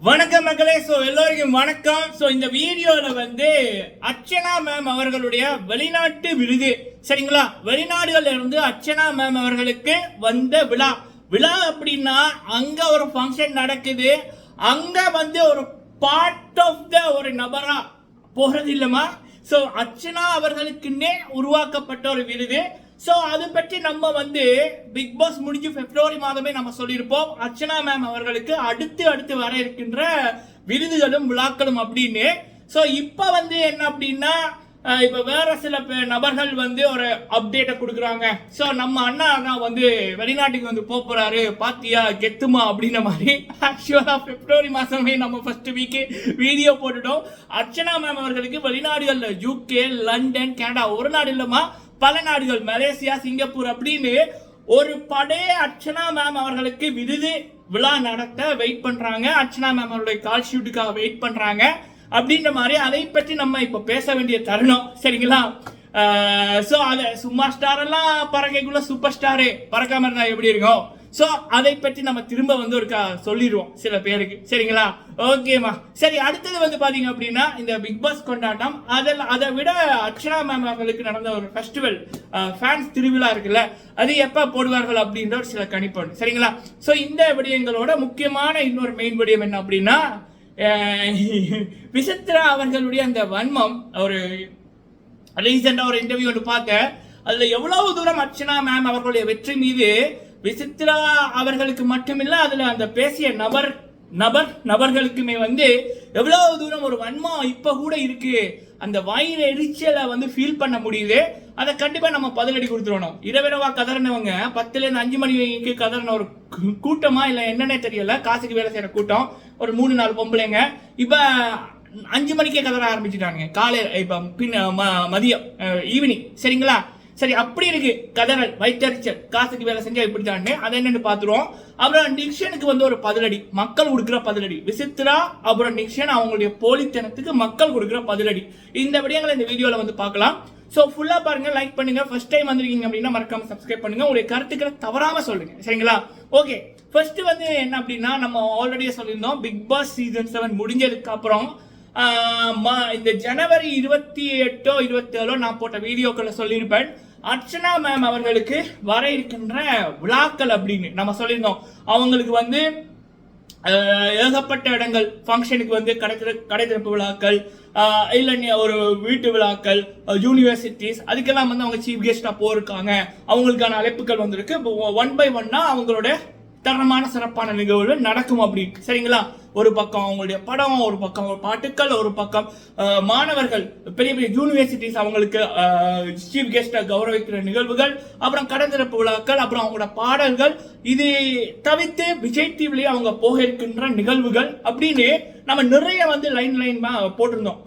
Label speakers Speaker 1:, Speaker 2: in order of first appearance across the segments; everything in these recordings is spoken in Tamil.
Speaker 1: வணக்கம் மக்களே. எல்லோருக்கும் வணக்கம். இந்த வீடியோல அர்ச்சனா மேம் அவர்களுடைய வெளிநாட்டு விருது, சரிங்களா? வெளிநாடுகள்ல இருந்து அர்ச்சனா மேம் அவர்களுக்கு வந்த விழா அப்படின்னா அங்க ஒரு ஃபங்க்ஷன் நடக்குது. அங்க ஒரு பார்ட் ஆஃப் த ஒரு நபரா போறது இல்லமா. அர்ச்சனா அவர்களுக்குன்னே உருவாக்கப்பட்ட ஒரு விருது. அது பற்றி நம்ம பிக் பாஸ் முடிஞ்சு பிப்ரவரி மாதமே நம்ம சொல்லியிருப்போம். அர்ச்சனா மேம் அவர்களுக்கு அடுத்து வர இருக்கின்ற விருதுகளும் விழாக்களும் அப்படின்னு. இப்ப என்ன அப்படின்னா, இப்ப வேற சில நபர்கள் ஒரு அப்டேட்டை கொடுக்குறாங்க. நம்ம அண்ணா வெளிநாட்டுக்கு போறாரு, பாத்தியா கெத்துமா அப்படின்ற மாதிரி. ஆக்சுவலா பிப்ரவரி மாசமே நம்ம ஃபர்ஸ்ட் வீக் வீடியோ போட்டுட்டோம். அர்ச்சனா மேம் அவர்களுக்கு வெளிநாடுகள்ல யூகே, லண்டன், கனடா, ஒரு நாடு இல்லமா பல நாடுகள், மலேசியா, சிங்கப்பூர் அப்படின்னு ஒரு படே அர்ச்சனா மேம் அவர்களுக்கு விருது விழா நடத்த வெயிட் பண்றாங்க. அர்ச்சனா மேம் அவருடைய கால் ஷூட்டுக்காக வெயிட் பண்றாங்க அப்படின்ற மாதிரி. அதை பற்றி நம்ம இப்ப பேச வேண்டிய தருணம், சரிங்களா? அத சும்மா ஸ்டார் எல்லாம் பறக்கைக்குள்ள சூப்பர் ஸ்டாரு பறக்காம இருந்தா எப்படி இருக்கும்? அதை பற்றி நம்ம திரும்ப ஒரு சொல்லிடுவோம் சில பேருக்கு, சரிங்களா? ஓகேமா. சரி, அடுத்தது பாத்தீங்க அப்படின்னா இந்த பிக் பாஸ் கொண்டாட்டம். அதை விட அர்ச்சனா மேம் அவர்களுக்கு நடந்த ஒரு ஃபெஸ்டிவல், ஃபேன்ஸ் திருவிழா இருக்குல்ல, அது எப்ப போடுவார்கள் அப்படின்ற ஒரு சில கணிப்பு, சரிங்களா? இந்த விடயங்களோட முக்கியமான இன்னொரு மெயின் விடயம் என்ன அப்படின்னா, விசித்ரா அவர்களுடைய அந்த வன்மம். ஒரு ரீசெண்டா ஒரு இன்டர்வியூ பார்த்தேன். அதுல எவ்வளவு தூரம் அர்ச்சனா மேம் அவர்களுடைய வெற்றி மீது விசித்ரா அவர்களுக்கு மட்டுமில்ல, அதுல அந்த பேசிய நபர்களுக்குமே எவ்வளவு தூரம் ஒரு வன்மம் இப்ப கூட இருக்கு. அந்த வயிறு எரிச்சலை ஃபீல் பண்ண முடியுது. அதை கண்டிப்பா நம்ம பதிலடி கொடுத்துடணும். இரவிரவா கதறினவங்க 10ல இருந்து 5 மணிக்கு கதறின ஒரு கூட்டமா இல்ல என்னன்னே தெரியல, காசுக்கு வேலை செய்யற கூட்டம், ஒரு 3-4 பொம்பளைங்க இப்ப 5 மணிக்கே கதற ஆரம்பிச்சுட்டாங்க. காலையில் இப்ப மதியம் ஈவினிங், சரிங்களா? சரி, அப்படி இருக்கு கதறல், வைத்தறிச்சல், காசுக்கு வேலை செஞ்சா இப்படித்தான். அதை என்னன்னு பாத்துருவோம். அப்புறம் நிக்ஷனுக்கு ஒரு பதிலடி, மக்கள் கொடுக்குற பதிலடி. விசித்ரா அப்புறம் நிக்ஷன் அவங்களுடைய போலித்தனத்துக்கு மக்கள் கொடுக்குற பதிலடி. இந்த விடயங்களை இந்த வீடியோல பார்க்கலாம். ஃபுல்லா பாருங்க, லைக் பண்ணுங்க. ஃபர்ஸ்ட் டைம் வந்திருக்கீங்க அப்படின்னா மறக்காம சப்ஸ்கிரைப் பண்ணுங்க. உங்களுடைய கருத்துக்களை தவறாம சொல்லுங்க, சரிங்களா? ஓகே, ஃபர்ஸ்ட் என்ன அப்படின்னா, நம்ம ஆல்ரெடியே சொல்லியிருந்தோம், பிக் பாஸ் சீசன் 7 முடிஞ்சதுக்கு அப்புறம் இந்த ஜனவரி 28 27 நான் போட்ட வீடியோக்களை சொல்லியிருப்பேன். அர்ச்சனா மேம் அவர்களுக்கு வர இருக்கின்ற விழாக்கள் அப்படின்னு நம்ம சொல்லியிருந்தோம். அவங்களுக்கு ஏகப்பட்ட இடங்கள் ஃபங்க்ஷனுக்கு கடை திறப்பு விழாக்கள், இல்ல ஒரு வீட்டு விழாக்கள், யூனிவர்சிட்டிஸ், அதுக்கெல்லாம் அவங்க சீஃப் கெஸ்டா போயிருக்காங்க. அவங்களுக்கான அழைப்புகள் வந்திருக்கு. 1 by 1 அவங்களோட தரமான சிறப்பான நிகழ்வுகள் நடக்கும் அப்படின்னு, சரிங்களா? ஒரு பக்கம் அவங்களுடைய படம், ஒரு பக்கம் பாட்டுக்கள், ஒரு பக்கம் மாணவர்கள், பெரிய பெரிய யூனிவர்சிட்டிஸ் அவங்களுக்கு சீஃப் கெஸ்டா கௌரவிக்கிற நிகழ்வுகள், அப்புறம் கடை திறப்பு விழாக்கள், அப்புறம் அவங்களோட பாடல்கள். இது தவிர்த்து விஜய் டிவிலேயே அவங்க போக இருக்கின்ற நிகழ்வுகள் அப்படின்னு நம்ம நிறைய லைன் போட்டிருந்தோம்,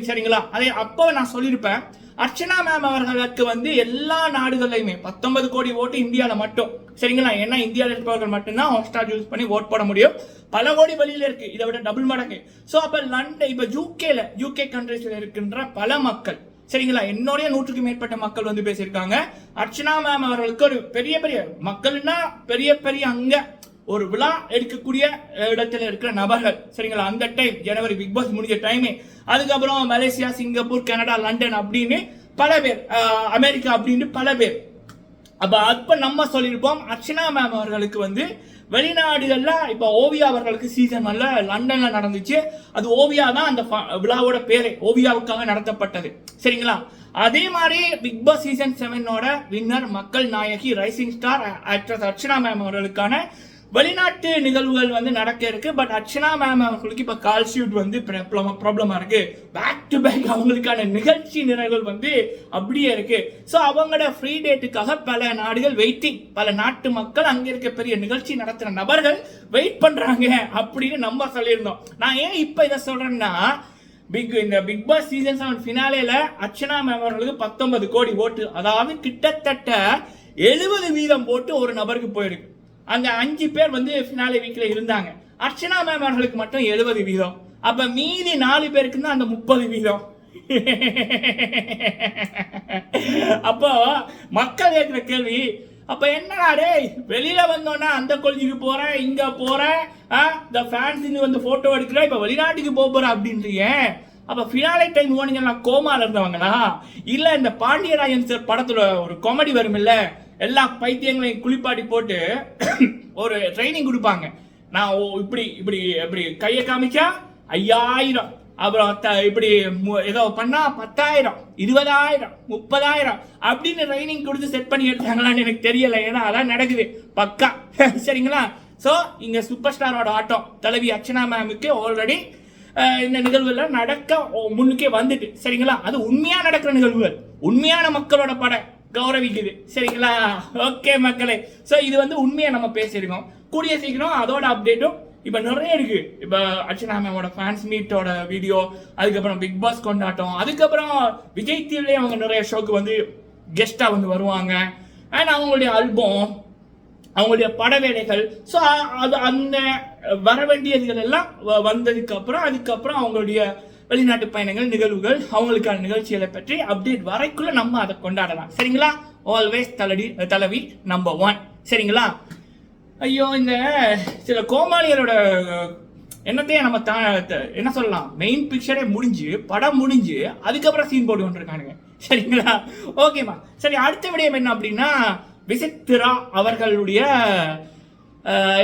Speaker 1: சரிங்களா? அதை அப்போ நான் சொல்லியிருப்பேன். அர்ச்சனா மேம் அவர்களுக்கு எல்லா நாடுகள்லையுமே 19 கோடி ஓட்டு இந்தியாவில் மட்டும், சரிங்களா? ஏன்னா இந்தியாவில் இருப்பவர்கள் மட்டும்தான் ஹாட்ஸ்டார் யூஸ் பண்ணி ஓட் போட முடியும். பல கோடி வெளியில இருக்கு, இதை விட டபுள் மடங்கு. அப்ப லண்டன், இப்ப யூகே கண்ட்ரீஸ்ல இருக்கின்ற பல மக்கள், சரிங்களா? என்னுடைய 100க்கு மேற்பட்ட மக்கள் பேசியிருக்காங்க. அர்ச்சனா மேம் அவர்களுக்கு ஒரு பெரிய பெரிய மக்கள்னா பெரிய அங்க ஒரு விழா எடுக்கக்கூடிய இடத்துல இருக்கிற நபர்கள், சரிங்களா? அந்த டைம் ஜனவரி பிக் பாஸ் முடிஞ்ச டைமே. அதுக்கப்புறம் மலேசியா, சிங்கப்பூர், கனடா, லண்டன் அப்படின்னு பல பேர், அமெரிக்கா அப்படின்னு பல பேர். அப்ப நம்ம சொல்லியிருப்போம், அர்ச்சனா மேம் அவர்களுக்கு வெளிநாடுகள்ல இப்ப ஓவியா அவர்களுக்கு சீசன் 1 லண்டன்ல நடந்துச்சு. அது ஓவியா தான் அந்த விழாவோட பேரே, ஓவியாவுக்காக நடத்தப்பட்டது, சரிங்களா? அதே மாதிரி பிக் பாஸ் சீசன் 7 வின்னர், மக்கள் நாயகி, rising star actress Archana ma'am அவர்களுக்கான வெளிநாட்டு நிகழ்வுகள் நடக்க இருக்கு. பட் அர்ச்சனா மேம் அவர்களுக்கு இப்ப கால் ஷூட் ப்ராப்ளமா இருக்கு. பேக் டு பேக் அவங்களுக்கான நிகழ்ச்சி நிரல்கள் அப்படியே இருக்கு. அவங்களோட ஃப்ரீ டேட்டுக்காக பல நாடுகள் வெயிட்டிங், பல நாட்டு மக்கள், அங்க இருக்க பெரிய நிகழ்ச்சி நடத்துற நபர்கள் வெயிட் பண்றாங்க அப்படின்னு நம்ம சொல்லியிருந்தோம். நான் ஏன் இப்ப இதை சொல்றேன்னா, இந்த பிக் பாஸ் சீசன் 7 ஃபினாலேல அர்ச்சனா மேம் அவர்களுக்கு 19 கோடி ஓட்டு, அதாவது கிட்டத்தட்ட 70% ஓட்டு ஒரு நபருக்கு போயிருக்கு. அங்க 5 பேர் ஃபினாலே வீக்ல இருந்தாங்க. அர்ச்சனா மேம் அவர்களுக்கு மட்டும் 70%. அப்ப மீதி 4 பேருக்கு தான் அந்த 30%. அப்போ மக்கள் கேட்கிற கேள்வி, அப்ப என்னடா டேய், வெளியில வந்தோன்னா அந்த காலேஜுக்கு போறேன், இங்க போறேன், இந்த ஃபேன்ஸ் வந்து போட்டோ எடுக்கிறேன், இப்ப வெளிநாட்டுக்கு போறேன் அப்படின்றீங்க. அப்ப ஃபினாலே டைம் ஓனிங்கெல்லாம் கோமால இருந்தவங்களா? இல்ல இந்த பாண்டியராஜன் சார் படத்துல ஒரு காமெடி வரும் இல்ல, எல்லா பைத்தியங்களையும் குளிப்பாட்டி போட்டு ஒரு ட்ரைனிங் கொடுப்பாங்க. நான் இப்படி இப்படி இப்படி கையை காமிச்சா 5000, அப்புறம் இப்படி ஏதோ பண்ணா 10,000, 20,000, 30,000 அப்படின்னு ட்ரைனிங் கொடுத்து செட் பண்ணி எடுத்தாங்களான்னு எனக்கு தெரியல. ஏன்னா அதான் நடக்குது பக்கா. சரிங்களா? ஸோ இங்க சூப்பர் ஸ்டாரோட ஆட்டம் தலைவி அர்ச்சனா மேமுக்கு ஆல்ரெடி இந்த நிகழ்வுல நடக்க முன்னுக்கே வந்துட்டு. சரிங்களா? அது உண்மையா நடக்கிற நிகழ்வுகள், உண்மையான மக்களோட படம் கௌரவிக்குது. சரிங்களா? ஓகே மக்களே, ஸோ இது வந்து உண்மையை நம்ம பேசியிருக்கோம். கூடிய சீக்கிரம் அதோட அப்டேட்டும் இப்போ நிறைய இருக்கு. இப்போ அர்ச்சனா மேமோட ஃபேன்ஸ் மீட்டோட வீடியோ, அதுக்கப்புறம் பிக் பாஸ் கொண்டாட்டம், அதுக்கப்புறம் விஜய் டிவிலேயே அவங்க நிறைய ஷோக்கு வந்து கெஸ்டா வந்து வருவாங்க. அண்ட் அவங்களுடைய ஆல்பம், அவங்களுடைய பட வேலைகள், ஸோ அது அந்த வர வேண்டியதுகள் எல்லாம் வந்ததுக்கு அப்புறம் அதுக்கப்புறம் அவங்களுடைய வெளிநாட்டு பயணங்கள், நிகழ்வுகள், அவங்களுக்கான நிகழ்ச்சிகளை பற்றி அப்டேட் வரைக்குள்ள நம்ம அதை கொண்டாடலாம். சரிங்களா? ஆல்வேஸ் தலைவி நம்பர் 1. சரிங்களா? ஐயோ, இந்த சில கோமாளிகளோட என்னத்தையே நம்ம என்ன சொல்லலாம், மெயின் பிக்சரே முடிஞ்சு படம் முடிஞ்சு அதுக்கப்புறம் சீன் போட்டு கொண்டிருக்கானுங்க. சரிங்களா? ஓகேமா. சரி, அடுத்த விடயம் என்ன அப்படின்னா, விசித்ரா அவர்களுடைய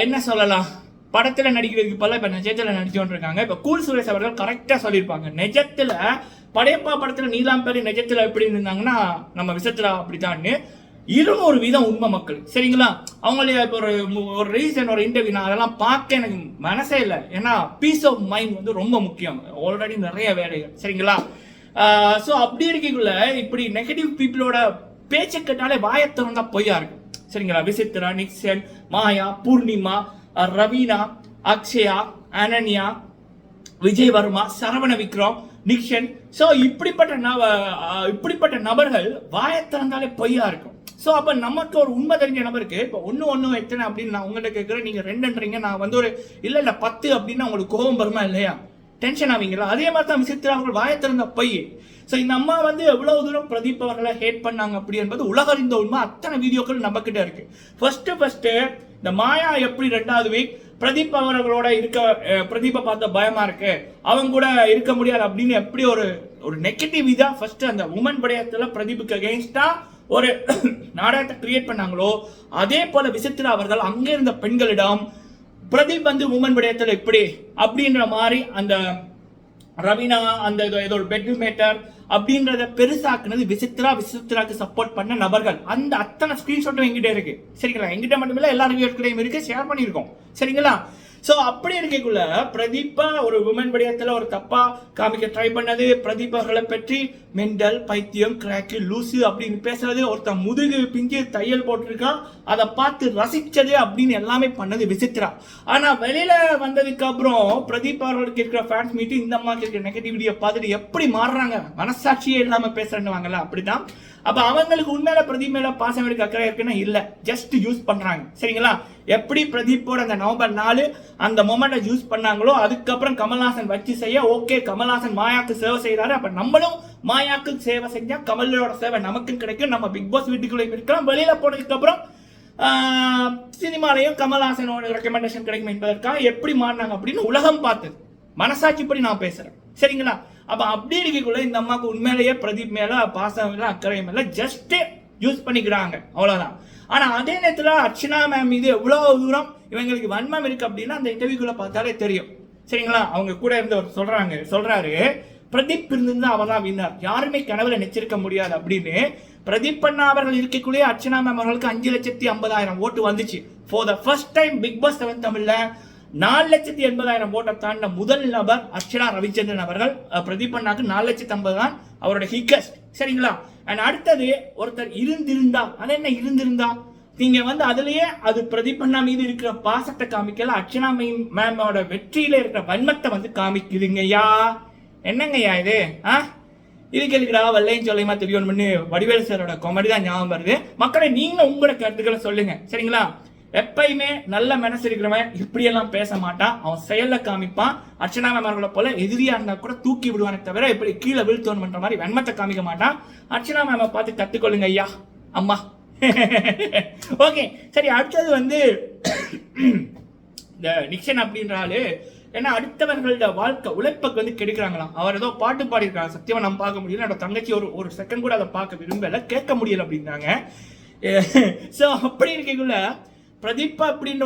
Speaker 1: என்ன சொல்லலாம், படத்துல நடிக்கிறதுக்கு பல இப்ப நிஜத்துல நடிச்சுட்டு இருக்காங்க. இப்ப கூல் சுரேஷ் அவர்கள் கரெக்டா சொல்லியிருப்பாங்க, நிஜத்துல படையப்பா படத்துல நீலாம்பேரி நிஜத்துல எப்படி இருந்தாங்கன்னா நம்ம விசித்ரா அப்படித்தான்னு. 200% உண்மை மக்கள். சரிங்களா? அவங்களுடைய ஒரு ரீசன், ஒரு இன்டர்வியூ, நான் அதெல்லாம் பார்க்க எனக்கு மனசே இல்லை. ஏன்னா பீஸ் ஆஃப் மைண்ட் வந்து ரொம்ப முக்கியம். ஆல்ரெடி நிறைய வேலைகள். சரிங்களா? ஸோ அப்படி இருக்கக்குள்ள இப்படி நெகட்டிவ் பீப்புளோட பேச்சை கேட்டாலே வாயத்திறந்தா பொய்யா இருக்கும். சரிங்களா? விசித்ரா, நிக்சன், மாயா, பூர்ணிமா, ரவீனா, அக்ஷயா, அனன்யா, விஜய் வர்மா, சரவண விக்ரம், நிக்ஷன், ஸோ இப்படிப்பட்ட நபர்கள் வாயத்திறந்தாலே பொய்யா இருக்கும். ஸோ அப்போ நமக்கு ஒரு உண்மை தெரிஞ்ச நபருக்கு இப்போ ஒன்று எத்தனை அப்படின்னு நான் உங்கள்கிட்ட கேட்குறேன், நீங்கள் 2ன்றீங்க, நான் வந்து ஒரு இல்லை 10 அப்படின்னா உங்களுக்கு கோபம் வருமா இல்லையா? டென்ஷன் ஆவீங்களா? அதே மாதிரி தான் விசித்ரா அவர்கள் வாயத்திறந்த பொய். ஸோ இந்த அம்மா வந்து எவ்வளவு தூரம் பிரதீப் அவர்களை ஹேட் பண்ணாங்க அப்படி என்பது உலகறிந்த உண்மை. அத்தனை வீடியோக்கள் நம்ம கிட்ட இருக்கு. ஃபர்ஸ்ட் இந்த மாயா எப்படி 2வது வீக் பிரதீப் அவர்களோட பிரதீப்பை பார்த்த பயமா இருக்கு, அவங்க கூட இருக்க முடியாது அப்படின்னு எப்படி ஒரு நெகட்டிவ் இதா ஃபர்ஸ்ட் அந்த உமன் படையத்துல பிரதீப்புக்கு அகெயின்ஸ்டா ஒரு நாடகத்தை கிரியேட் பண்ணாங்களோ, அதே போல விசித்ரா அவர்கள் அங்க இருந்த பெண்களிடம் பிரதீப் வந்து உமன் படையத்துல எப்படி அப்படின்ற மாதிரி அந்த ரவீனா அந்த ஏதோ ஒரு பெட்ரூம் மேட்டர் அப்படின்றத பெருசாக்குனது விசித்ராக்கு சப்போர்ட் பண்ண நபர்கள். அந்த அத்தனை ஸ்கிரீன்ஷாட்டும் எங்கிட்ட இருக்கு. சரிங்களா? எங்கிட்ட மட்டுமில்ல, எல்லா ரிவ்யூஸ்களையும் இருக்கு, ஷேர் பண்ணியிருக்கோம். சரிங்களா? ஸோ அப்படி இருக்கக்குள்ள பிரதீப்பா ஒரு உமன் படியத்தில் ஒரு தப்பா காமிக்க ட்ரை பண்ணது, பிரதீப் அவர்களை பற்றி மெண்டல், பைத்தியம், கிராக்கு, லூசு அப்படின்னு பேசுறது, ஒருத்தன் முதுகு பிஞ்சு தையல் போட்டிருக்கான் அதை பார்த்து ரசிச்சது அப்படின்னு எல்லாமே பண்ணது விசித்ரா. ஆனா வெளியில வந்ததுக்கு அப்புறம் பிரதீப் அவர்களுக்கு இருக்கிற ஃபேன்ஸ் மீட்டிங் இந்த அம்மாக்கு இருக்கிற நெகட்டிவிட்டியை பார்த்துட்டு எப்படி மாறுறாங்க, மனசாட்சியே இல்லாம பேசுறேன்னு வாங்கல, அப்படிதான். அப்ப அவங்களுக்கு உண்மையில பிரதீப் மேல பாசம் எடுக்க அக்கறை இருக்குன்னா இல்ல, ஜஸ்ட் யூஸ் பண்றாங்க. சரிங்களா? எப்படி பிரதீப்போட அந்த நவம்பர் 4 அந்த மொமெண்ட்டை யூஸ் பண்ணாங்களோ, அதுக்கப்புறம் கமல்ஹாசன் வச்சு செய்ய ஓகே, கமல்ஹாசன் மாயாக்கு சேவை செய்யறாரு, அப்ப நம்மளும் மாயாக்கு சேவை செஞ்சா கமலோட சேவை நமக்கும் கிடைக்கும், நம்ம பிக் பாஸ் வீட்டுக்குள்ளேயும் இருக்கலாம், வெளியில போனதுக்கு அப்புறம் சினிமாலையும் கமல்ஹாசனோட ரெக்கமெண்டேஷன் கிடைக்கும் என்பதற்காக எப்படி மாறினாங்க அப்படின்னு உலகம் பார்த்தது. மனசாட்சிப்படி நான் பேசுறேன். சரிங்களா? அப்ப அப்படி இருக்கக்குள்ள இந்த அம்மாவுக்கு உண்மையிலேயே பிரதீப் மேல பாசம் இல்லை, அக்கறையும் இல்லை, ஜஸ்ட் யூஸ் பண்ணிக்கிறாங்க, அவ்வளவுதான். ஆனா அதே நேரத்துல அர்ச்சனா மேம் மீது எவ்வளவு தூரம் இவங்களுக்கு வன்மம் இருக்கு அப்படின்னா அந்த இன்டர்வியூக்குள்ள பார்த்தாலே தெரியும். சரிங்களா? அவங்க கூட இருந்தவர் சொல்றாரு பிரதீப் இருந்திருந்தா அவன் தான் வின்னர், யாருமே கனவுல நினைச்சிருக்க முடியாது அப்படின்னு. பிரதீப் அண்ணா அவர்கள் இருக்கக்குள்ளேயே அர்ச்சனா மேம் அவர்களுக்கு 5,50,000 ஓட்டு வந்துச்சு. For the first time Bigg Boss 7 தமிழ்ல 4,80,000 ஓட்டை தாண்ட முதல் நபர் அர்ச்சனா ரவிச்சந்திரன் அவர்கள். பிரதீப் அண்ணாக்கு 4,50,000 தான் அவரோட ஹிக்கஸ்ட். சரிங்களா? அண்ட் அடுத்தது ஒருத்தர் இருந்திருந்தா, அது என்ன இருந்திருந்தா, நீங்க வந்து அதுலயே அது பிரதீப் அண்ணா மீது இருக்கிற பாசத்தை காமிக்கல, அர்ச்சனா மேமோட வெற்றியில இருக்கிற வன்மத்தை வந்து காமிக்குதுங்கய்யா. என்னங்கய்யா இது? இதுக்கு எதுக்குடா வெள்ளையும் சொல்லியமா தெரியும் வடிவேலு சாரோட காமெடி தான் ஞாபகம் வருது. மக்களை நீங்க உங்களோட கருத்துக்களை சொல்லுங்க. சரிங்களா? எப்பயுமே நல்ல மனசு இருக்கிறவன் இப்படியெல்லாம் பேச மாட்டான், அவன் செயல்ல காமிப்பான். அர்ச்சனா மேமர்களை போல எதிரியா இருந்தா கூட தூக்கி விடுவானே தவிர இப்படி கீழே வீழ்த்தோன் பண்ற மாதிரி வன்மத்தை காமிக்க மாட்டான். அர்ச்சனா மேம பார்த்து கத்துக்கொள்ளுங்க ஐயா, அம்மா. ஓகே சரி, அடுத்தது வந்து இந்த நிக்சன் அப்படின்ற ஆளு ஏன்னா அடுத்தவர்களோட வாழ்க்கை உழைப்புக்கு வந்து கெடுக்கிறாங்களாம். அவர் ஏதோ பாட்டு பாடியிருக்காங்க, சத்தியமா நம்ம பார்க்க முடியல. என்னோட தங்கச்சி ஒரு செகண்ட் கூட அதை பார்க்க விரும்பல, கேட்க முடியல அப்படின்னாங்க. ஸோ அப்படி இருக்கக்குள்ள பிரதீப் அப்படின்ற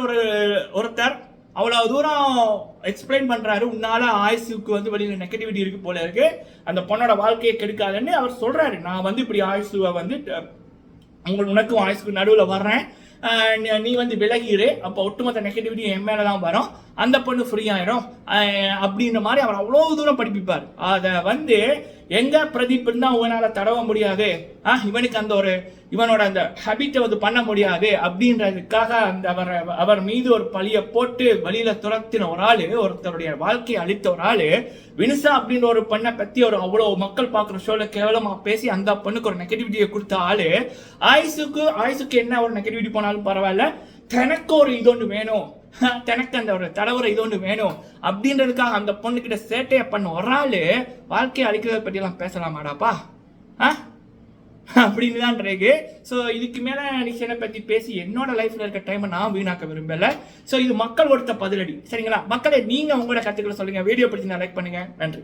Speaker 1: ஒருத்தர் அவ்வளவு தூரம் எக்ஸ்பிளைன் பண்றாரு, உன்னால ஆயுசுக்கு வந்து வெளியில நெகட்டிவிட்டி இருக்கு போல இருக்கு, அந்த பொண்ணோட வாழ்க்கையை கெடுக்காதுன்னு அவர் சொல்றாரு. நான் வந்து இப்படி ஆயுசுவை வந்து உனக்கும் ஆயுசுக்கு நடுவில் வர்றேன், நீ வந்து விலகிரு, அப்போ ஒட்டுமொத்த நெகட்டிவிட்டி என் மேலே தான் வரும், அந்த பொண்ணு ஃப்ரீ ஆயிரும் அப்படின்ற மாதிரி அவர் அவ்வளோ தூரம் படிப்பிப்பார். அதை வந்து எங்க பிரதீப் இருந்தா உங்களால தடவ முடியாது, இவனுக்கு அந்த இவனோட அந்த ஹேபிட்டை வந்து பண்ண முடியாது அப்படின்றதுக்காக அந்த அவர் மீது ஒரு பழிய போட்டு வழியில துரத்தின ஒரு ஆளு, ஒருத்தருடைய வாழ்க்கையை அழித்த ஒரு ஆளு வினுசா அப்படின்ற ஒரு பெண்ணை பத்தி ஒரு அவ்வளவு மக்கள் பாக்குற ஷோல கேவலமா பேசி அந்த பொண்ணுக்கு ஒரு நெகட்டிவிட்டியை கொடுத்த ஆளு ஆயுசுக்கு என்ன ஒரு நெகட்டிவிட்டி போனாலும் பரவாயில்ல, தனக்கு ஒரு இதொன்று வேணும், தனக்கு அந்த ஒரு தலைவரை இதொன்று வேணும் அப்படின்றதுக்காக அந்த பொண்ணுகிட்ட சேட்டையை பண்ண ஒரு ஆளு வாழ்க்கையை அழிக்கிறத பத்தி எல்லாம் பேசலாமாடாப்பா அப்படின்னு தான் இருக்கு. ஸோ இதுக்கு மேல நிக்சனை பத்தி பேசி என்னோட லைஃப்ல இருக்க டைமை நான் வீணாக்க விரும்பல. ஸோ இது மக்கள் கொடுத்த பதிலடி. சரிங்களா மக்களே, நீங்க உங்களோட கருத்துக்களை சொல்லுங்க. வீடியோ பிடிச்சி லைக் பண்ணுங்க. நன்றி.